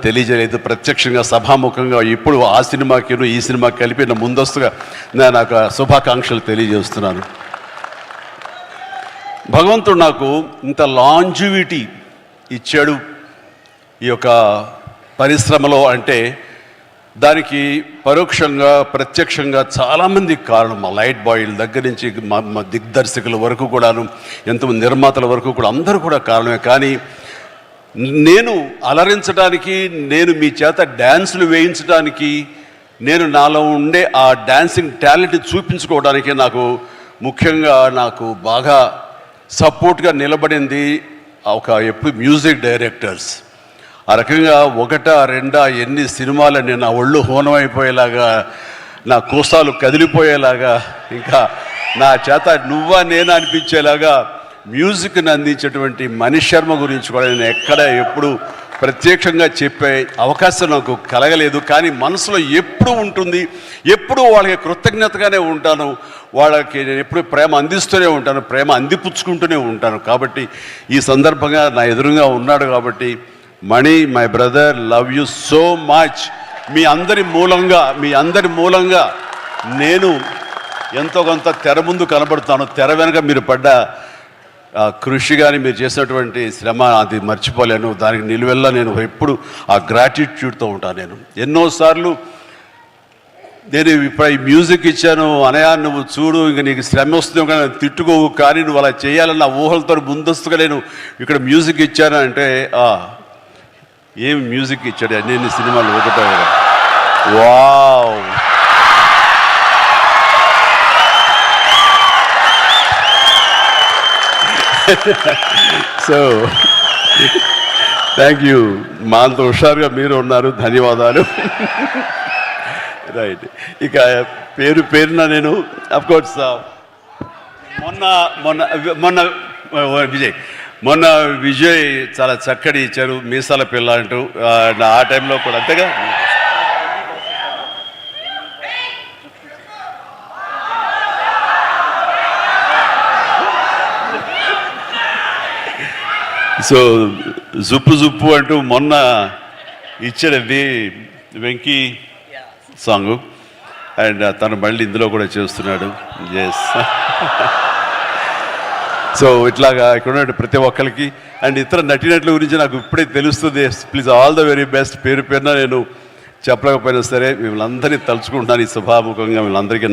తెలియజేయలేదు. ప్రత్యక్షంగా సభాముఖంగా ఇప్పుడు ఆ సినిమాకి ఈ సినిమాకి కలిపి ముందస్తుగా నేను నాకు శుభాకాంక్షలు తెలియజేస్తున్నాను. భగవంతుడు నాకు ఇంత లాంజివిటీ ఇచ్చాడు ఈ యొక్క పరిశ్రమలో అంటే దానికి పరోక్షంగా ప్రత్యక్షంగా చాలామంది కారణం. మా లైట్ బాయ్ల దగ్గర నుంచి మా దిగ్దర్శకుల వరకు కూడాను, ఎంతమంది నిర్మాతల వరకు కూడా అందరూ కూడా కారణమే. కానీ నేను అలరించడానికి, నేను మీ చేత డ్యాన్సులు వేయించడానికి, నేను నాలో ఉండే ఆ డాన్సింగ్ టాలెంట్ చూపించుకోవడానికి ముఖ్యంగా నాకు బాగా సపోర్ట్గా నిలబడింది ఎప్పుడు మ్యూజిక్ డైరెక్టర్స్. ఆ రకంగా ఒకటా రెండా ఎన్ని సినిమాలని నా ఒళ్ళు హోనమైపోయేలాగా, నా కోసాలు కదిలిపోయేలాగా, ఇంకా నా చేత నువ్వా నేనా అనిపించేలాగా మ్యూజిక్ని అందించేటువంటి మనీష్ శర్మ గురించి కూడా నేను ఎప్పుడు ప్రత్యక్షంగా చెప్పే అవకాశం నాకు కలగలేదు. కానీ మనసులో ఎప్పుడు ఉంటుంది, ఎప్పుడు వాళ్ళకి కృతజ్ఞతగానే ఉంటాను. వాళ్ళకి నేను ఎప్పుడు ప్రేమ అందిస్తూనే ఉంటాను, ప్రేమ అందిపుచ్చుకుంటూనే ఉంటాను. కాబట్టి ఈ సందర్భంగా నా ఎదురుగా ఉన్నాడు కాబట్టి Mani, my brother, love you so much. మీ అందరి మూలంగా నేను ఎంతో కొంత తెర ముందు కనబడతాను. తెర వెనక మీరు పడ్డ కృషి కానీ మీరు చేసినటువంటి శ్రమ అది మర్చిపోలేను. దానికి నిలువెల్లా నేను ఎప్పుడు ఆ గ్రాటిట్యూడ్తో ఉంటాను. నేను ఎన్నోసార్లు నేను ఇప్పుడు ఈ మ్యూజిక్ ఇచ్చాను అనయా, నువ్వు చూడు ఇంక నీకు శ్రమ వస్తుంది కానీ తిట్టుకోవు, కానీ నువ్వు అలా చేయాలన్న ఊహలతో ముందస్తుగా నేను ఇక్కడ మ్యూజిక్ ఇచ్చాను అంటే ఏం మ్యూజిక్ ఇచ్చాడు అన్ని సినిమాలు ఒకటో కదా. Wow, so thank you. మా అంత హుషారుగా మీరు ఉన్నారు, ధన్యవాదాలు. రైట్, ఇక పేరున నేను అఫ్కోర్స్ మొన్న విజయ్ చాలా చక్కటి ఇచ్చారు, మీసాల పిల్ల అంటూ. ఆ టైంలో కూడా అంతేగా. సో జుప్పు అంటూ మొన్న ఇచ్చాడండి వెంకీ సాంగ్, అండ్ తను మళ్ళీ ఇందులో కూడా చేస్తున్నాడు. ఎస్. సో ఇట్లాగా ఇక్కడ ప్రతి ఒక్కరికి అండ్ ఇతర నటినట్ల గురించి నాకు ఇప్పుడే తెలుస్తుంది. Please all the very best. పేరున నేను చెప్పలేకపోయినా సరే మిమ్మల్ని అందరినీ తలుచుకుంటున్నాను ఈ సభాముఖంగా. మిమ్మల్ని అందరికీ